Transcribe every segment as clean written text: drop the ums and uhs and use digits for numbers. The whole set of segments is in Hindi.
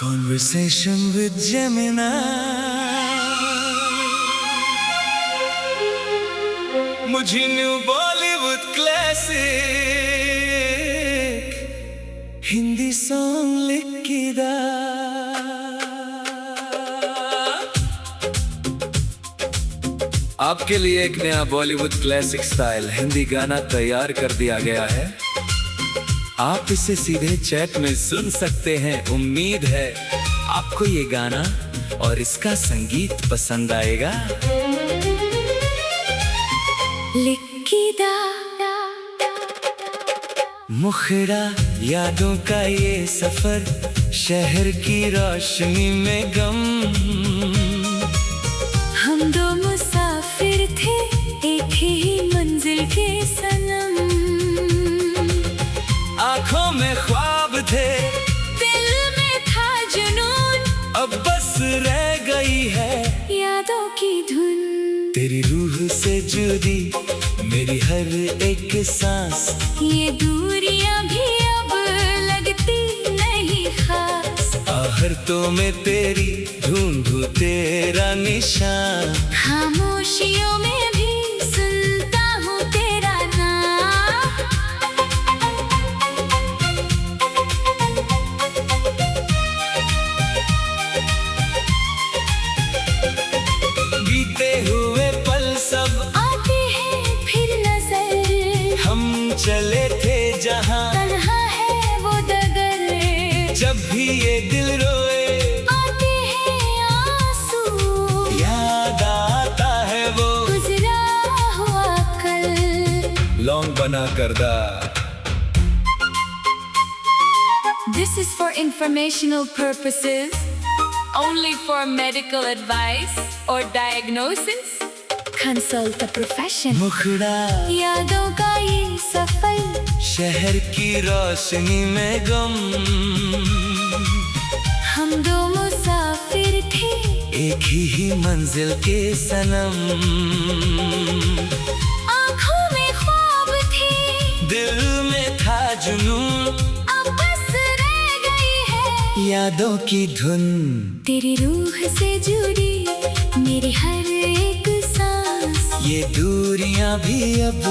Conversation with Gemini. मुझे new Bollywood classic Hindi song लिख के दा। आपके लिए एक नया बॉलीवुड क्लासिक स्टाइल हिंदी गाना तैयार कर दिया गया है। आप इसे सीधे चैट में सुन सकते हैं। उम्मीद है आपको ये गाना और इसका संगीत पसंद आएगा। लिखिदा मुखड़ा यादों का ये सफर, शहर की रोशनी में गम। हम दो मुसाफिर थे एक ही मंजिल के सनम। आंखों में ख्वाब थे, दिल में था जुनून, अब बस रह गई है यादों की धुन। तेरी रूह से जुड़ी मेरी हर एक सांस, ये दूरियां भी अब लगती नहीं खास। आहर्तों में तेरी ढूंढूं तेरा निशान। खामोशियों में भी सुनता हूँ तेरा नाम। बीते हुए पल सब आते हैं फिर नजर, हम चले थे जहां, तन्हा है वो डगर। जब भी ये दिल रोए आते हैं आंसू, याद आता है वो गुजरा हुआ कल। लौंग बना करदा। This is for informational purposes, only for medical advice or diagnosis. Consult a professional. मुखड़ा यादों का ये सफर, शहर की रोशनी में गम। हम दो मुसाफिर थे एक ही मंजिल के सनम। आँखों में ख्वाब थे, दिल में था जुनून, अब बस रह गई है यादों की धुन। तेरी रूह से जुड़ी मेरी हर एक सांस। ये दूरियां भी अब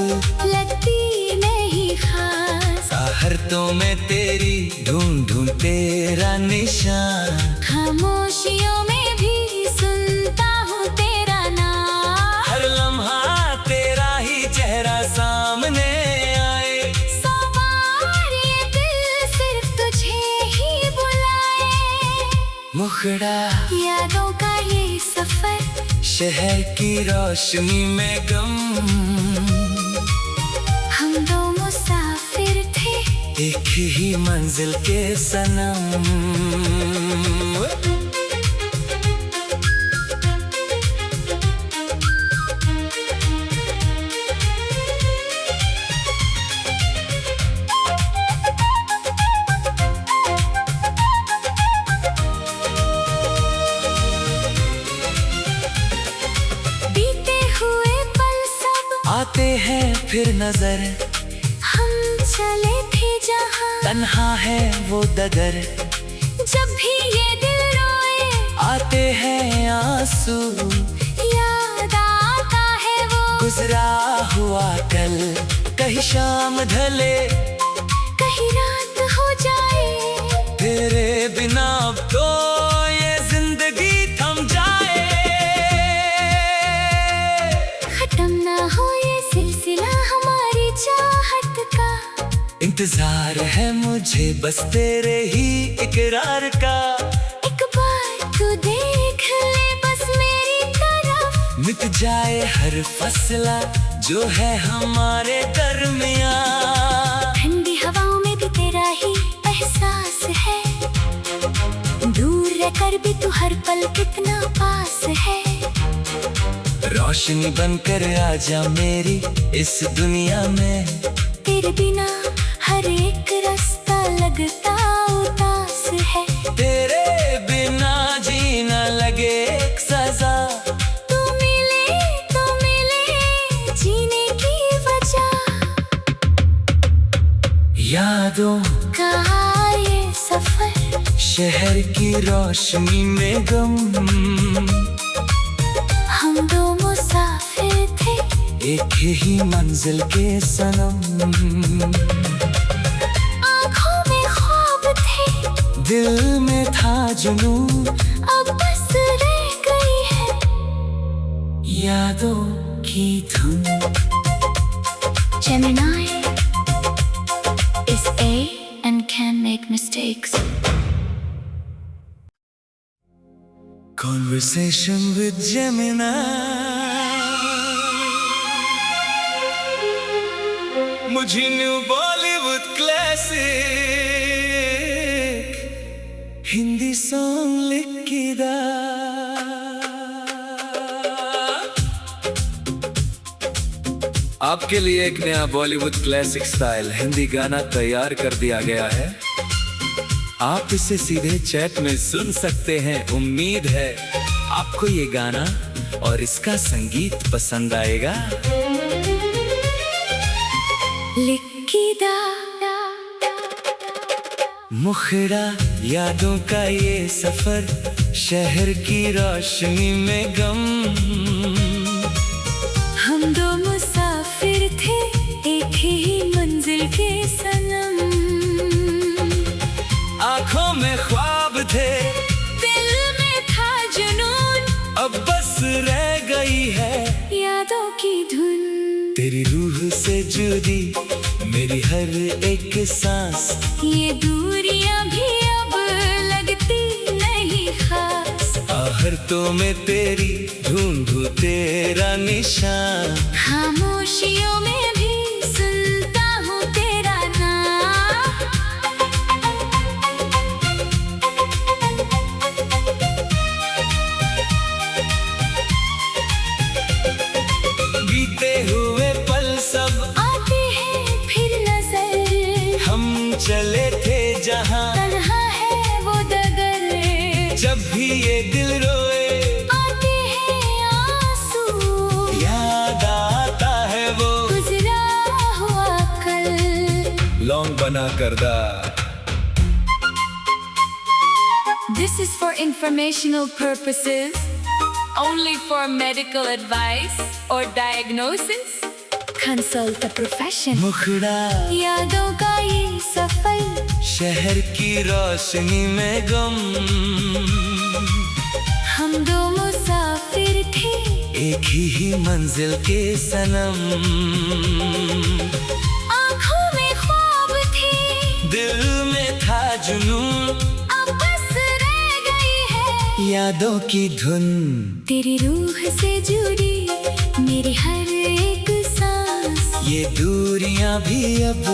लगती नहीं खास। आहर्तों में तेरी ढूंढूं तेरा निशान। खामोशियों में भी सुनता हूँ तेरा नाम। हर लम्हा तेरा ही चेहरा सामने आए, सौ बार ये दिल सिर्फ तुझे ही बुलाए। मुखड़ा यादों का ये सफर, शहर की रोशनी में गम। हम दो मुसाफिर थे एक ही मंजिल के सनम। बीते हुए पल सब आते हैं फिर नजर, हम चले थे जहाँ, तन्हा है वो डगर। जब भी ये दिल रोए आते हैं आंसू, याद आता है वो गुजरा हुआ कल। कहीं शाम ढले कहीं रात हो जाए, तेरे बिना अब तो ये जिंदगी थम जाए। खत्म ना हो ये सिलसिला हमारी चाहत का। इंतजार है मुझे बस तेरे ही इकरार का। एक बार तू देख ले बस मेरी तरफ, मिट जाए हर फसला जो है हमारे दरमियां। ठंडी हवाओं में भी तेरा ही एहसास है। दूर रहकर भी तू हर पल कितना पास है। रोशनी बनकर आजा मेरी इस दुनिया में। तेरे बिना हर एक रास्ता लगता उदास है। तेरे बिना जीना लगे एक सजा। तू मिले जीने की वजह। यादों का ये सफर शहर की रोशनी में गम। हम दो मुसाफिर थे, एक ही मंजिल के सनम। आँखों में ख्वाब थे, दिल में था जुनून, अब बस रह गई है यादों की धुन। Gemini is A and can make mistakes. Conversation with Gemini. मुझे new Bollywood classic Hindi song लिख के दा। आपके लिए एक नया बॉलीवुड क्लासिक स्टाइल हिंदी गाना तैयार कर दिया गया है। आप इसे सीधे चैट में सुन सकते हैं। उम्मीद है आपको ये गाना और इसका संगीत पसंद आएगा। लिखिदा मुखड़ा यादों का ये सफर, शहर की रोशनी में गम। हम दो मुसाफिर थे, एक ही मंजिल के सनम। आँखों में ख्वाब थे, दिल में था जुनून, अब बस रह गई है यादों की धुन। तेरी रूह से जुदी मेरी हर एक सांस, ये दूरियां भी अब लगती नहीं खास। आहर्तों में तेरी ढूंढूं तेरा निशान। खामोशियों में भी सुनता हूँ तेरा नाम। बीते हुए पल सब आते हैं फिर नजर, हम चले थे जहाँ तन्हा है वो डगर। जब भी ये दिल रोए आते हैं आंसू, याद आता है वो गुजरा हुआ कल। लौंग बना कर दा। This is for informational purposes, only for medical advice or diagnosis. Consult a professional. मुखड़ा यादों का ये सफर, शहर की रोशनी में गम। हम दो मुसाफिर थे, एक ही मंजिल के सनम। आँखों में ख्वाब थे, दिल में था जुनून, अब बस रह गई है यादों की धुन। तेरी रूह से जुड़ी मेरी हर एक सांस। ये दूरियां भी अब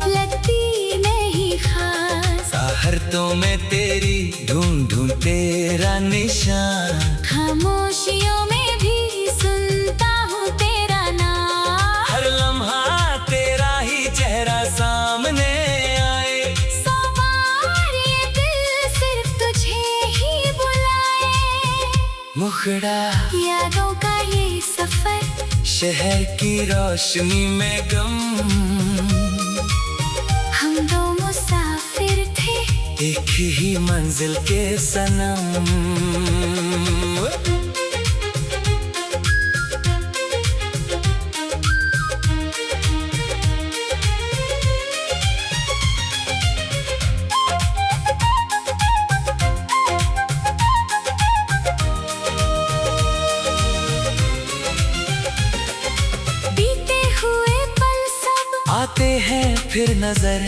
लगती नहीं खास। आहर्तों में तेरी ढूंढूं तेरा निशान। खामोशियों में भी सुनता हूँ तेरा नाम। हर लम्हा तेरा ही चेहरा सामने आए। सौ बार ये दिल सिर्फ तुझे ही बुलाए। मुखड़ा यादों का ये सफर, शहर की रोशनी में गम। हम दो मुसाफिर थे, एक ही मंजिल के सनम। बीते हुए पल सब आते हैं फिर नजर,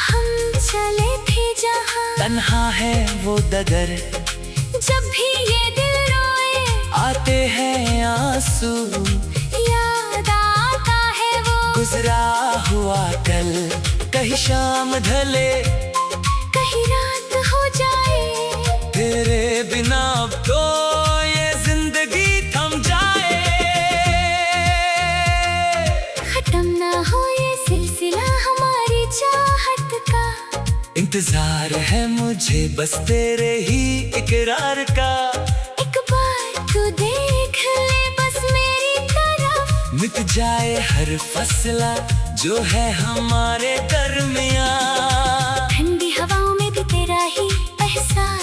हम चले थे जहाँ तन्हा है वो डगर। जब भी ये दिल रोए आते हैं आंसू, याद आता है वो गुजरा हुआ कल। कहीं शाम ढले कहीं रात हो जाए, तेरे बिना अब तो ये जिंदगी थम जाए। खत्म ना हो ये सिलसिला हमारी चाहत का। इंतजार है मुझे बस तेरे ही इकरार का। एक बार तू देख ले बस मेरी तरफ, मिट जाए हर फसला जो है हमारे दरमियाँ। ठंडी हवाओं में भी तेरा ही एहसास